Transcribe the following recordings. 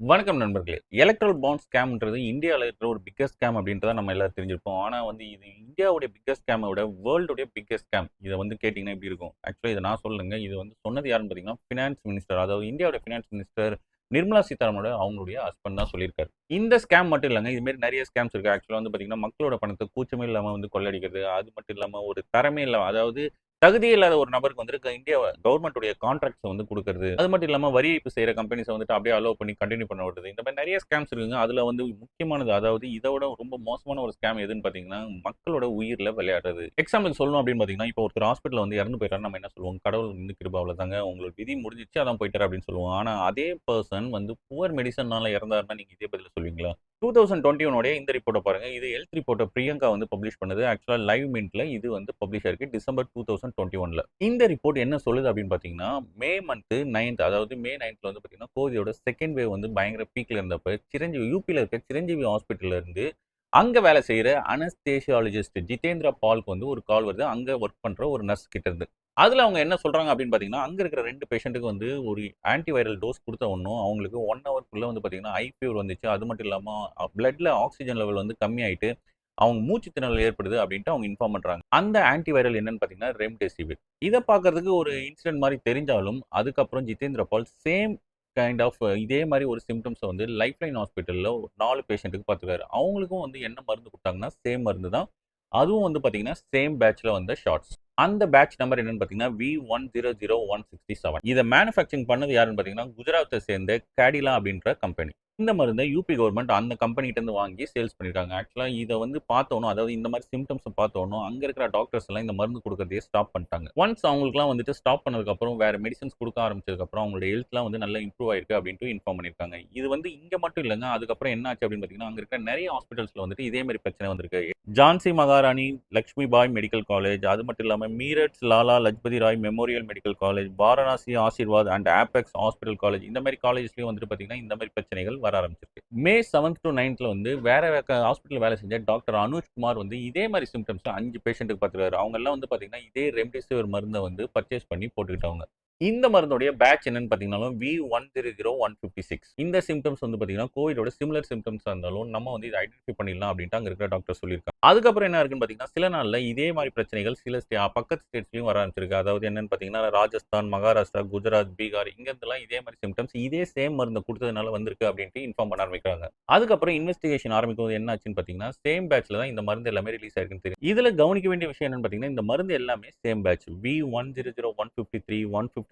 வணக்கம் நண்பர்களே. Electoral bond ஸ்கேம்ன்றது இந்தியால இருக்கிற ஒரு பிக்கஸ்ட் ஸ்கேம் அப்படின்றத நம்ம எல்லாரும் தெரிஞ்சிருப்போம். ஆனா இது இந்தியாவுடைய பிக்கஸ்ட் ஸ்கேம விட வேர்ல்டுடைய பிக்கஸ்ட் ஸ்கேம். இத கேட்டீங்கன்னா எப்படி இருக்கும்? ஆக்சுவலா இத நான் சொல்லலங்க. இது சொன்னது யாருன்னு பார்த்தீங்கன்னா, ஃபினான்ஸ் மினிஸ்டர். அதாவது இந்தியாவுடைய ஃபினான்ஸ் மினிஸ்டர் நிர்மலா சீதாராமனோட அவங்களுடைய ஹஸ்பண்ட் தான் சொல்லியிருக்காரு. இந்த ஸ்கேம் மட்டும் இல்லங்க. இது மாரி நெறைய ஸ்கேம்ஸ் இருக்கு. ஆக்சுவலா பார்த்தீங்கன்னா, மக்களோட பணத்த கூச்சமே இல்லாம கொள்ளையடிக்கிறது. அது மட்டும் இல்லாம ஒரு தரமே இல்லாம அதாவது தகுதியே இல்லாத ஒரு நபருக்கு இந்தியா கவர்மெண்ட் உடைய கான்ட்ராக்ட்ஸ் குடுக்குறது. அது மட்டும் இல்லாம வரி ஏய்ப்பு செய்ற கம்பெனிஸ அப்படியே அலோவ் பண்ணி கன்டின்யூ பண்ண விடுறது. இந்த மாரி நெறைய ஸ்கேம்ஸ் இருக்குங்க. அதுல முக்கியமானது அதாவது இத விட ரொம்ப மோசமான ஒரு ஸ்கேம் எதுன்னு பார்த்தீங்கன்னா, மக்களோட உயிர்ல விளையாடுறது. எக்ஸாம்பிளுக்கு சொல்லணும் அப்படின்னு பார்த்தீங்கன்னா, இப்போ ஒருத்தர் ஹாஸ்பிட்டல்ல இறந்து போயிட்டாருன்னா நம்ம என்ன சொல்லுவோம்? கடவுள் கிருபை அவ்வளவுதாங்க. உங்களுக்கு விதி முடிஞ்சிருச்சு அதான் போயிட்டாரு அப்படின்னு சொல்லுவோம். ஆனா அதே பெர்சன் புவர் மெடிசின்னால இறந்தாருன்னா நீங்க இதே பதில சொல்லுவீங்களா? 2021 உடைய இந்த ரிப்போர்ட்ட பாருங்க. இது ஹெல்த் ரிப்போர்ட்ட பிரியங்கா பப்ளிஷ் பண்ணது. ஆக்சுவலா லைவ் மின்ட்ல இது பப்ளிஷ் ஆயிருக்கு டிசம்பர் 2021ல. இந்த ரிப்போர்ட் என்ன சொல்லுது அப்படின்னு பார்த்தீங்கன்னா, மே மந்த் 9த் அதாவது மே 9த்ல பார்த்தீங்கன்னா, கோவிடோட செகண்ட் வேவ் பயங்கர பீக்ல இருந்தப்ப சிரஞ்சீவி யுபில இருக்க சிரஞ்சீவி ஹாஸ்பிட்டல்ல இருந்து அங்க வேலை செய்ற அனஸ்தேசியாலஜிஸ்ட் ஜிதேந்திர பால்க்கு ஒரு கால் வருது. அங்க வொர்க் பண்ற ஒரு நர்ஸ் கிட்ட இருந்து. அதுல அவங்க என்ன சொல்றாங்க அப்படின்னு பார்த்தீங்கன்னா, அங்க இருக்கிற 2 பேஷண்ட்டுக்கு ஒரு ஆன்டிவைரல் டோஸ் குடுத்த உடனும் அவங்களுக்கு 1 ஹவர்க்குள்ள பார்த்தீங்கன்னா, ஹை ஃபீவர் வந்துச்சு. அது மட்டும் இல்லாம பிளட்ல ஆக்ஸிஜன் லெவல் கம்மியாயிட்டு, அவங்க மூச்சு திணறல் ஏற்படுது அப்படின்ட்டு அவங்க இன்ஃபார்ம் பண்றாங்க. அந்த ஆன்டிவைரல் என்னன்னு பார்த்தீங்கன்னா, ரெம்டெசிவிர். இத பார்க்கறதுக்கு ஒரு இன்சிடென்ட் மாரி தெரிஞ்சாலும், அதுக்கப்புறம் Jitendra Pal same kind of இதே மாரி ஒரு சிம்ப்டம்ஸ லைஃப்லைன் ஹாஸ்பிட்டல்ல 4 பேஷண்ட்டுக்கு பார்த்துருக்காரு. அவங்களுக்கும் என்ன மருந்து குடுத்தாங்கன்னா, சேம் மருந்து தான். அதுவும் பார்த்தீங்கன்னா, சேம் பேட்ச்ல வந்த ஷாட்ஸ். அந்த பேட்ச் நம்பர் என்னன்னு பார்த்தீங்கன்னா, V100167. இத மேனுஃபேக்சரிங் பண்ணது யாருன்னு பார்த்தீங்கன்னா, குஜராத்த சேர்ந்த கேடிலா அப்படின்ற கம்பெனி. இந்த மருந்த யுபி கவர்ன்மெண்ட் அந்த கம்பெனிட்ட இருந்து வாங்கி சேல்ஸ் பண்ணியிருக்காங்க. ஆக்சுவலா இத பார்த்தோனும், அதாவது இந்த மாரி சிம்ப்டம்ஸ பார்த்தோனும், அங்க இருக்கிற டாக்டர்ஸ் எல்லாம் இந்த மருந்து குடுக்கறதையே ஸ்டாப் பண்ணிட்டாங்க. ஒன்ஸ் அவங்களுக்குலாம் ஸ்டாப் பண்ணதுக்கு அப்புறம், வேற மெடிசின்ஸ் குடுக்க ஆரம்பிச்சதுக்கு அப்புறம், அவங்களோட ஹெல்த்லாம் நல்லா இம்ப்ரூவ் ஆயிருக்கு அப்படின்ட்டு இன்ஃபார்ம் பண்ணியிருக்காங்க. இது இங்க மட்டும் இல்லங்க. அதுக்கப்புறம் என்ன ஆச்சு அப்படின்னு பார்த்தீங்கன்னா, அங்க இருக்கிற நெறைய ஹாஸ்பிட்டல்ஸ்ல இதே மாரி பிரச்சனை வந்திருக்கு. ஜான்சி மகாராணி லட்சுமி பாய் மெடிக்கல் காலேஜ், அது மட்டும் இல்லாம Meerut Lala Lajpat Rai memorial medical college, Varanasi Aashirwad and Apex hospital college இந்த மாரி காலேஜ்லயும் பார்த்தீங்கன்னா, இந்த மாரி பிரச்சனைகள் வர ஆரம்பிச்சிருக்கு. மே 7th to 9th வேற ஹாஸ்பிட்டல்ல வேலை செஞ்ச டாக்டர் அனுஜ் குமார் இதே மாரி சிம்ப்டம்ஸ் 5 பேஷண்ட்டுக்கு பார்த்துருக்காரு. அவங்க எல்லாம் பார்த்தீங்கன்னா, இதே ரெம்டெசிவிர் மருந்த பர்ச்சேஸ் பண்ணி போட்டுக்கிட்டவங்க. இந்த மருந்துடைய பேட்ச் என்னன்னு பார்த்தீங்கன்னாலும் V100156. இந்த சிம்ப்டம்ஸ் பார்த்தீங்கன்னா, கோவிடோட சிமிலர் சிம்ப்டம்ஸா இருந்தாலும் நம்ம இத ஐடென்டிஃபை பண்ணிடலாம் அப்படின்ட்டு அங்க இருக்கிற டாக்டர் சொல்லியிருக்காங்க. அதுக்கப்புறம் என்ன இருக்குன்னு பார்த்தீங்கன்னா, சில நாள்ல இதே மாரி பிரச்சனைகள் சில பக்கத்து ஸ்டேட்ஸ்லயும் வர ஆரம்பிச்சிருக்கு. அதாவது என்னன்னு பார்த்தீங்கன்னா, ராஜஸ்தான், மகாராஷ்டிரா, குஜராத், பீகார் இங்க இருந்தெல்லாம் இதே மாரி சிம்ப்டம்ஸ் இதே சேம் மருந்த குடுத்ததுனால வந்திருக்கு அப்படின்ட்டு இன்ஃபார்ம் பண்ண ஆரம்பிக்கிறாங்க. அதுக்கப்புறம் இன்வெஸ்டிகேஷன் ஆரம்பிக்கும்போது என்ன ஆச்சுன்னு பார்த்தீங்கன்னா, சேம் பேட்ச்ல தான் இந்த மருந்து எல்லாமே ரிலீஸ் ஆயிருக்குன்னு தெரியும். இதுல கவனிக்க வேண்டிய விஷயம் என்னன்னு பார்த்தீங்கன்னா, இந்த மருந்து எல்லாமே same batch V100153, 156,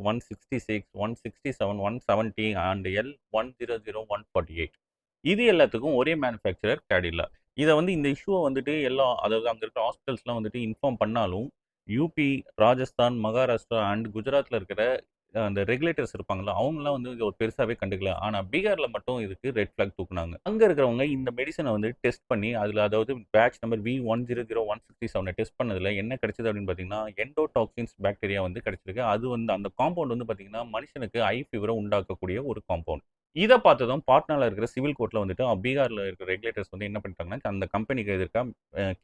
166, 167, 170 and L100148. இது எல்லாத்துக்கும் ஒரே மேனுஃபேக்சரர் கேடிலா. இத இந்த இஷ்யூவ எல்லா அதாவது அங்க இருக்கிற ஹாஸ்பிட்டல்ஸ்லாம் இன்ஃபார்ம் பண்ணாலும், யுபி, ராஜஸ்தான், மகாராஷ்டிரா அண்ட் குஜராத்ல இருக்கிற அந்த ரெகுலேட்டர்ஸ் இருப்பாங்கல்ல, அவங்கலாம் இத ஒரு பெருசாவே கண்டுக்கல. ஆனா பீகார்ல மட்டும் இதுக்கு ரெட் ஃபிளாக் தூக்குனாங்க. அங்க இருக்கிறவங்க இந்த மெடிசின டெஸ்ட் பண்ணி, அதுல அதாவது பேட்ச் நம்பர் V100167 டெஸ்ட் பண்ணதுல என்ன கிடைச்சது அப்படின்னு பார்த்தீங்கன்னா, எண்டோடாக்சின்ஸ் பாக்டீரியா கிடைச்சிருக்கு. அது அந்த காம்பவுண்ட் பார்த்தீங்கன்னா, மனுஷனுக்கு ஹை ஃபீவர உண்டாக்கக்கூடிய ஒரு காம்பவுண்ட். இத பார்த்ததும் பாட்னால இருக்கிற சிவில் கோர்ட்ல பீகார்ல இருக்கிற ரெகுலேட்டர்ஸ் என்ன பண்ணிட்டாங்கன்னா, அந்த கம்பெனிக்கு எதிர்க்கா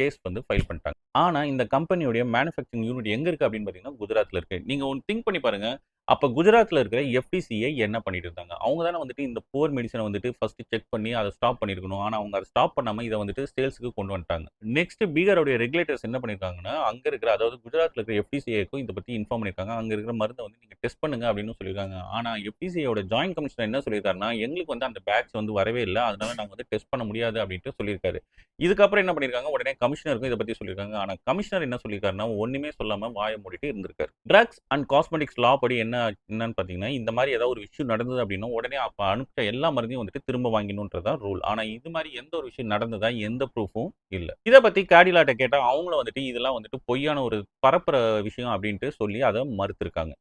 கேஸ் ஃபைல் பண்ணிட்டாங்க. ஆனா இந்த கம்பெனியுடைய மேனுஃபேக்சரிங் யூனிட் எங்க இருக்கு அப்படின்னு பார்த்தீங்கன்னா, குஜராத்ல இருக்கு. நீங்க ஒண்ணு திங்க் பண்ணி பாருங்க. அப்ப குஜராத்ல இருக்கிற எஃப்டிசிஐ என்ன பண்ணிட்டு இருந்தாங்க? அவங்க தானே இந்த புவர் மெடிசின ஃபர்ஸ்ட் செக் பண்ணி அத ஸ்டாப் பண்ணியிருக்கணும். ஆனா அவங்க அத ஸ்டாப் பண்ணாம இத சேல்ஸ்க்கு கொண்டு வந்துட்டாங்க. நெக்ஸ்ட் பீகாருடைய ரெகுலேட்டர்ஸ் என்ன பண்ணியிருக்காங்கன்னா, அங்க இருக்கிற அதாவது குஜராத்ல இருக்கிற எஃப்டிசிஐக்கும் இத பத்தி இன்ஃபார்ம் பண்ணியிருக்காங்க. அங்க இருக்கிற மருந்த நீங்க டெஸ்ட் பண்ணுங்க அப்படின்னு சொல்லியிருக்காங்க. ஆனா எஃப்டிசிஐயோட ஜாயிண்ட் கமிஷனர் என்ன சொல்லியிருக்காருன்னா, எங்களுக்கு அந்த பேட்ச் வரவே இல்ல. அதனால நாங்க டெஸ்ட் பண்ண முடியாது அப்படின்ட்டு சொல்லியிருக்காரு. இதுக்கப்புறம் என்ன பண்ணியிருக்காங்க, உடனே கமிஷனருக்கும் இத பத்தி சொல்லியிருக்காங்க. ஆனா கமிஷனர் என்ன சொல்லியிருக்காருன்னா, ஒண்ணுமே சொல்லாம வாய மூடிட்டு இருந்திருக்காரு. ட்ரக்ஸ் அண்ட் காஸ்மெடிக்ஸ் லா படி என்னன்னு பார்த்தீங்கன்னா, இந்த மாரி ஏதாவது ஒரு இஷ்யூ நடந்தது அப்படின்னா, உடனே அப்ப அனுப்பிச்ச எல்லா மருந்தையும் திரும்ப வாங்கிக்கணும்ன்றது தான் ரூல். ஆனா இது மாரி எந்த ஒரு விஷயம் நடந்ததா எந்த ப்ரூஃபும் இல்ல. இத பத்தி கேடிலாட்ட கேட்டா, அவங்களும் இதெல்லாம் பொய்யான ஒரு பரப்புற விஷயம் அப்படின்ட்டு சொல்லி அத மறுத்திருக்காங்க.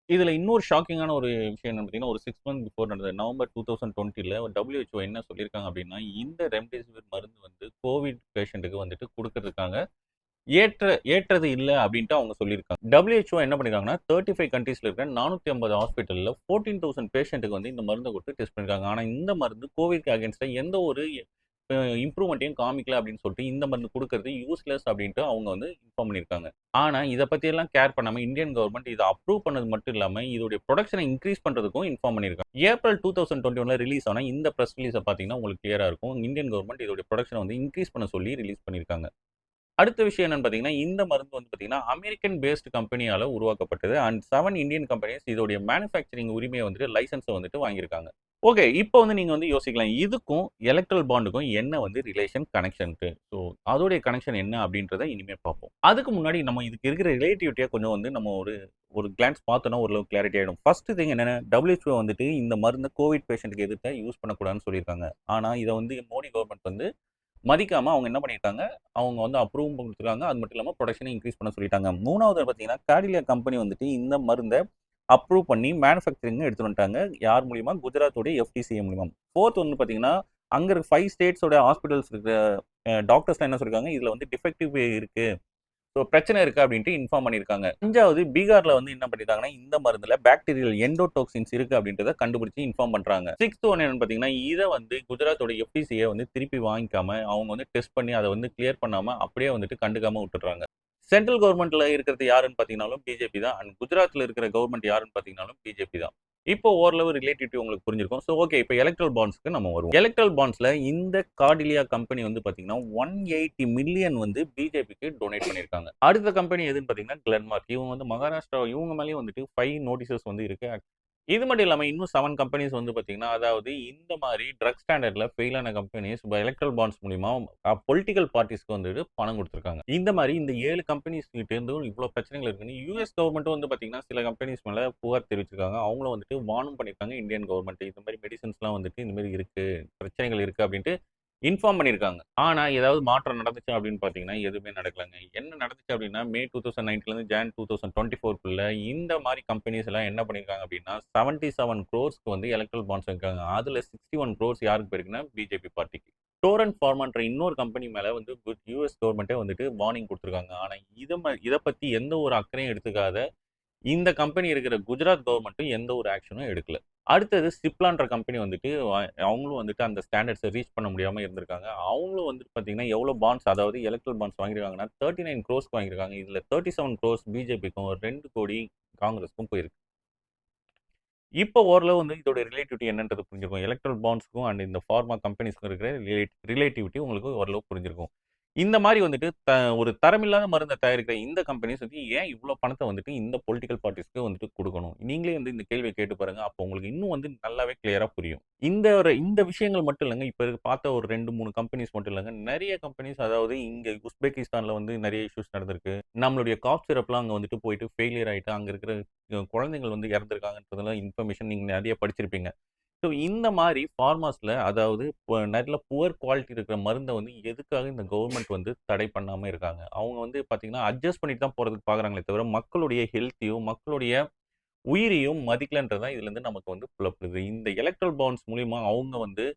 இதுல இன்னொரு ஷாக்கிங்கான ஒரு விஷயம் என்னன்னு பார்த்தீங்கன்னா, ஒரு 6 மந்த் பிஃபோர் நடந்தது. நவம்பர் 2020ல WHO என்ன சொல்லியிருக்காங்க அப்படின்னா, இந்த ரெம்டெசிவிர் மருந்து கோவிட் பேஷண்ட்டுக்கு குடுக்கறதுக்காக ஏற்றது இல்ல அப்படின்ட்டு அவங்க சொல்லியிருக்காங்க. WHO என்ன பண்ணியிருக்காங்கன்னா, 35 கண்ட்ரீஸ்ல இருக்கிற 450 ஹாஸ்பிட்டல்ல 14,000 பேஷண்ட்டுக்கு இந்த மருந்த குடுத்து டெஸ்ட் பண்ணியிருக்காங்க. ஆனா இந்த மருந்து கோவிட்க்கு அகைன்ஸ்டா எந்த ஒரு இம்ப்ரூவ்மெண்ட்டையும் காமிக்கல அப்படின்னு சொல்லிட்டு இந்த மருந்து குடுக்கறது யூஸ்லெஸ் அப்படின்ட்டு அவங்க வந்து இன்ஃபார்ம் பண்ணியிருக்காங்க. ஆனா, இத பத்தியெல்லாம் கேர் பண்ணாம இந்தியன் கவர்ன்மெண்ட் இத அப்ரூவ் பண்ணது மட்டும் இல்லாம, இதோடைய புரொடக்ஷன இன்கிரீஸ் பண்றதுக்கும் இன்ஃபார்ம் பண்ணியிருக்காங்க. ஏப்ரல் 2021ல ரிலீஸ் ஆன இந்த பிரஸ் ரிலீஸ பார்த்தீங்கன்னா, உங்களுக்கு கிளியரா இருக்கும். இந்தியன் கவர்ன்மெண்ட் இதோடைய புரொடக்ஷன வந்து இன்கிரீஸ் பண்ண சொல்லி ரிலீஸ் பண்ணியிருக்காங்க. அடுத்த விஷயம் என்னன்னு பார்த்தீங்கன்னா, இந்த மருந்து வந்து பார்த்தீங்கன்னா, அமெரிக்கன் பேஸ்ட் கம்பெனியால உருவாக்கப்பட்டது. அண்ட் 7 இந்தியன் கம்பெனிஸ் இதோடைய மேனுஃபேக்சரிங் உரிமைய வந்துட்டு லைசென்ஸ வந்துட்டு வாங்கியிருக்காங்க. ஓகே. இப்போ வந்து நீங்க வந்து யோசிக்கலாம். இதுக்கும் எலக்ட்ரல் பாண்டுக்கும் என்ன வந்து ரிலேஷன், கனெக்ஷன்ட்டு. ஸோ, அதோடைய கனெக்ஷன் என்ன அப்படின்றத இனிமே பார்ப்போம். அதுக்கு முன்னாடி நம்ம இதுக்கு இருக்கிற ரிலேட்டிவிட்டிய கொஞ்சம் வந்து நம்ம ஒரு ஒரு கிளான்ஸ் பார்த்தோம்னா ஓரளவு கிளாரிட்டி ஆயிடும். ஃபர்ஸ்ட் திங் என்னன்னா, WHO வந்துட்டு இந்த மருந்த கோவிட் பேஷண்ட்க்கு எதிர்த்தா யூஸ் பண்ணக்கூடாதுன்னு சொல்லியிருக்காங்க. ஆனா, இத வந்து மோடி கவர்ன்மெண்ட் வந்து மதிக்காம அவங்க என்ன பண்ணியிருக்காங்க, அவங்க வந்து அப்ரூவும் குடுத்துருக்காங்க. அது மட்டும் இல்லாம புரொடக்ஷனையும் இன்கிரீஸ் பண்ண சொல்லிட்டாங்க. 3வது பார்த்தீங்கன்னா, கார்டிலா கம்பெனி வந்துட்டு இந்த மருந்த அப்ரூவ் பண்ணி மேனுஃபேக்சரிங் எடுத்துட்டு வந்துட்டாங்க. யார் மூலியமா? குஜராத்தோட FDCA மூலியமா. 4த் வந்து பார்த்தீங்கன்னா, அங்க இருக்க 5 ஸ்டேட்ஸோட ஹாஸ்பிட்டல்ஸ் இருக்கிற டாக்டர்ஸ்லாம் என்ன சொல்லிருக்காங்க, இதுல வந்து டிஃபெக்டிவ் இருக்கு. ஸோ பிரச்சனை இருக்கு அப்படின்ட்டு இன்ஃபார்ம் பண்ணியிருக்காங்க. 5வது பீகார்ல வந்து என்ன பண்ணியிருக்காங்கன்னா, இந்த மருந்துல பாக்டீரியல் எண்டோடாக்சின்ஸ் இருக்கு அப்படின்றத கண்டுபிடிச்சு இன்ஃபார்ம் பண்றாங்க. 6த் ஒன் என்னன்னு பார்த்தீங்கன்னா, இத வந்து குஜராத்தோட FDCA வந்து திருப்பி வாங்கிக்காம, அவங்க வந்து டெஸ்ட் பண்ணி அத வந்து கிளியர் பண்ணாம அப்படியே வந்துட்டு கண்டுக்காம விட்டுடுறாங்க. சென்ட்ரல் கவர்ன்மென்ட்ல இருக்கிறது யாருன்னு பார்த்தீங்கன்னாலும் பிஜேபி தான். அண்ட் குஜராத்ல இருக்கிற கவர்ன்மென்ட் யாருன்னு பார்த்தீங்கன்னாலும் பிஜேபி தான். இப்போ ஓரளவு ரிலேட்டிவிட்டி உங்களுக்கு புரிஞ்சிருக்கும். So okay. இப்போ எலக்ட்ரல் பாண்ட்ஸ்க்கு நம்ம வருவோம். எலக்ட்ரல் பாண்ட்ஸ்ல இந்த கார்டிலியா கம்பெனி வந்து பார்த்தீங்கன்னா, 180 மில்லியன் வந்து பிஜேபிக்கு டொனேட் பண்ணியிருக்காங்க. அடுத்த கம்பெனி எதுன்னு பார்த்தீங்கன்னா, கிளென்மார்க். இவங்க வந்து மகாராஷ்டிரா இவங்க மேலயும் வந்துட்டு 5 நோட்டீஸஸ் வந்து இருக்கு. இது மட்டும் இல்லாம இன்னும் 7 கம்பெனிஸ் வந்து பார்த்தீங்கன்னா, அதாவது இந்த மாரி ட்ரக் ஸ்டாண்டர்ட்ல ஃபெயில் ஆன கம்பெனிஸ் எலக்ட்ரல் பாண்ட்ஸ் மூலியமா பொலிட்டிக்கல் பார்ட்டீஸ்க்கு வந்துட்டு பணம் குடுத்துருக்காங்க. இந்த மாரி இந்த 7 கம்பெனிஸ் கிட்ட இருந்தும் இவ்ளோ பிரச்சனைகள் இருக்குன்னு யுஎஸ் கவர்ன்மென்ட்டும் வந்து பார்த்தீங்கன்னா, சில கம்பெனிஸ் மேல புகார் தெரிவிச்சிருக்காங்க. அவங்களும் வந்துட்டு வார்னும் பண்ணியிருக்காங்க இந்தியன் கவர்ன்மென்ட். இந்த மாரி மெடிசின்ஸ்லாம் வந்துட்டு இந்த மாரி இருக்கு. பிரச்சனைகள் இருக்கு அப்டின்ட்டு இன்ஃபார்ம் பண்ணியிருக்காங்க. ஆனா, ஏதாவது மாற்றம் நடந்துச்சா அப்படின்னு பார்த்தீங்கன்னா, எதுவுமே நடக்கலங்க. என்ன நடந்துச்சு அப்படின்னா, மே 2019லேருந்து ஜான் 2024க்குள்ள இந்த மாரி கம்பெனிஸ் எல்லாம் என்ன பண்ணியிருக்காங்க அப்படின்னா, 77 குரோர்ஸ்க்கு வந்து எலக்ட்ரல் பாண்ட்ஸ் வாங்கியிருக்காங்க. அதுல 61 குரோர்ஸ் யாருக்கு போயிருக்குன்னா, பிஜேபி பார்ட்டிக்கு. டோரன்ட் ஃபார்மான்ற இன்னொரு கம்பெனி மேல வந்து யுஎஸ் கவர்ன்மென்ட்டே வந்துட்டு வார்னிங் குடுத்துருக்காங்க. ஆனா, இத பத்தி எந்த ஒரு அக்கறையும் எடுத்துக்காத இந்த கம்பெனி இருக்கிற குஜராத் கவர்ன்மென்ட்டும் எந்த ஒரு ஆக்ஷனும் எடுக்கல. அடுத்தது சிப்லான்ற கம்பெனி வந்துட்டு அவங்களும் வந்துட்டு அந்த ஸ்டாண்டர்ட்ஸ ரீச் பண்ண முடியாம இருந்திருக்காங்க. அவங்களும் வந்துட்டு பார்த்தீங்கன்னா, எவ்வளோ பாண்ட்ஸ் அதாவது எலக்ட்ரல் பாண்ட்ஸ் வாங்கியிருக்காங்கன்னா, 39 குரோர்ஸ்க்கு வாங்கியிருக்காங்க. இதுல 37 குரோர்ஸ் பிஜேபிக்கும், 2,00,00,000 காங்கிரஸ்க்கும் போயிருக்கு. இப்போ ஓரளவு வந்து இதோட ரிலேட்டிவிட்டி என்னன்றது புரிஞ்சிருக்கும். எலக்ட்ரல் பாண்ட்ஸ்க்கும் அண்ட் இந்த ஃபார்மா கம்பெனிஸ்க்கும் இருக்கிற ரிலேட்டிவிட்டி உங்களுக்கு ஓரளவு புரிஞ்சிருக்கும். இந்த மாரி வந்துட்டு ஒரு தரமில்லாத மருந்த தயாரிக்கிற இந்த கம்பெனிஸ் வந்து ஏன் இவ்ளோ பணத்த வந்துட்டு இந்த பொலிட்டிக்கல் பார்ட்டீஸ்க்கு வந்துட்டு குடுக்கணும்? நீங்களே வந்து இந்த கேள்விய கேட்டு பாருங்க. அப்போ உங்களுக்கு இன்னும் வந்து நல்லாவே கிளியரா புரியும். இந்த விஷயங்கள் மட்டும் இல்லங்க. இப்ப பார்த்த ஒரு 2, 3 கம்பெனிஸ் மட்டும் இல்லங்க. நெறைய கம்பெனிஸ் அதாவது இங்க உஸ்பெகிஸ்தான்ல வந்து நெறைய இஷ்யூஸ் நடந்திருக்கு. நம்மளுடைய காஃப் சிரப்லாம் அங்க வந்துட்டு போயிட்டு ஃபெயிலியர் ஆயிட்டு அங்க இருக்கிற குழந்தைகள் வந்து இறந்திருக்காங்கன்றதெல்லாம் இன்ஃபர்மேஷன் நீங்க நெறைய படிச்சிருப்பீங்க. ஸோ இந்த மாரி ஃபார்மாஸ்ல அதாவது நல்ல புவர் குவாலிட்டி இருக்கிற மருந்த வந்து எதுக்காக இந்த கவர்ன்மெண்ட் வந்து தடை பண்ணாம இருக்காங்க? அவங்க வந்து பார்த்தீங்கன்னா, அட்ஜஸ்ட் பண்ணிட்டு தான் போறதுக்கு பார்க்குறாங்களே தவிர, மக்களுடைய ஹெல்த்தையும், மக்களுடைய உயிரையும் மதிக்கலன்றது தான் இதுலருந்து நமக்கு வந்து புலப்படுது. இந்த எலக்ட்ரல் பாண்ட்ஸ் மூலியமா அவங்க வந்து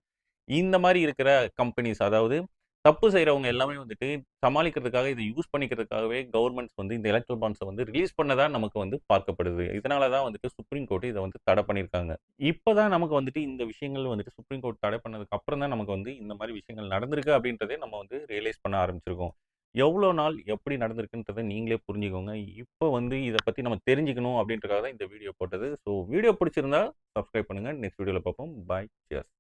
இந்த மாரி இருக்கிற கம்பெனிஸ் அதாவது தப்பு செய்றவங்க எல்லாமே வந்துட்டு சமாளிக்கிறதுக்காக, இத யூஸ் பண்ணிக்கிறதுக்காகவே கவர்ன்மெண்ட்ஸ் வந்து இந்த எலக்ட்ரல் பாண்ட்ஸ வந்து ரிலீஸ் பண்ணதா நமக்கு வந்து பார்க்கப்படுது. இதனால தான் வந்துட்டு சுப்ரீம் கோர்ட் இத வந்து தடை பண்ணியிருக்காங்க. இப்ப தான் நமக்கு வந்துட்டு இந்த விஷயங்கள் வந்துட்டு சுப்ரீம் கோர்ட் தடை பண்ணதுக்கு அப்புறம் தான் நமக்கு வந்து இந்த மாரி விஷயங்கள் நடந்திருக்கு அப்படின்றதே நம்ம வந்து ரியலைஸ் பண்ண ஆரம்பிச்சிருக்கோம். எவ்வளோ நாள் எப்படி நடந்திருக்குன்றத நீங்களே புரிஞ்சுக்கோங்க. இப்ப வந்து இத பத்தி நம்ம தெரிஞ்சுக்கணும் அப்படின்றதுக்காக தான் இந்த வீடியோ போட்டது. ஸோ வீடியோ பிடிச்சிருந்தா சப்ஸ்கிரைப் பண்ணுங்க. நெக்ஸ்ட் வீடியோல பார்ப்போம். பாய். சியர்ஸ்.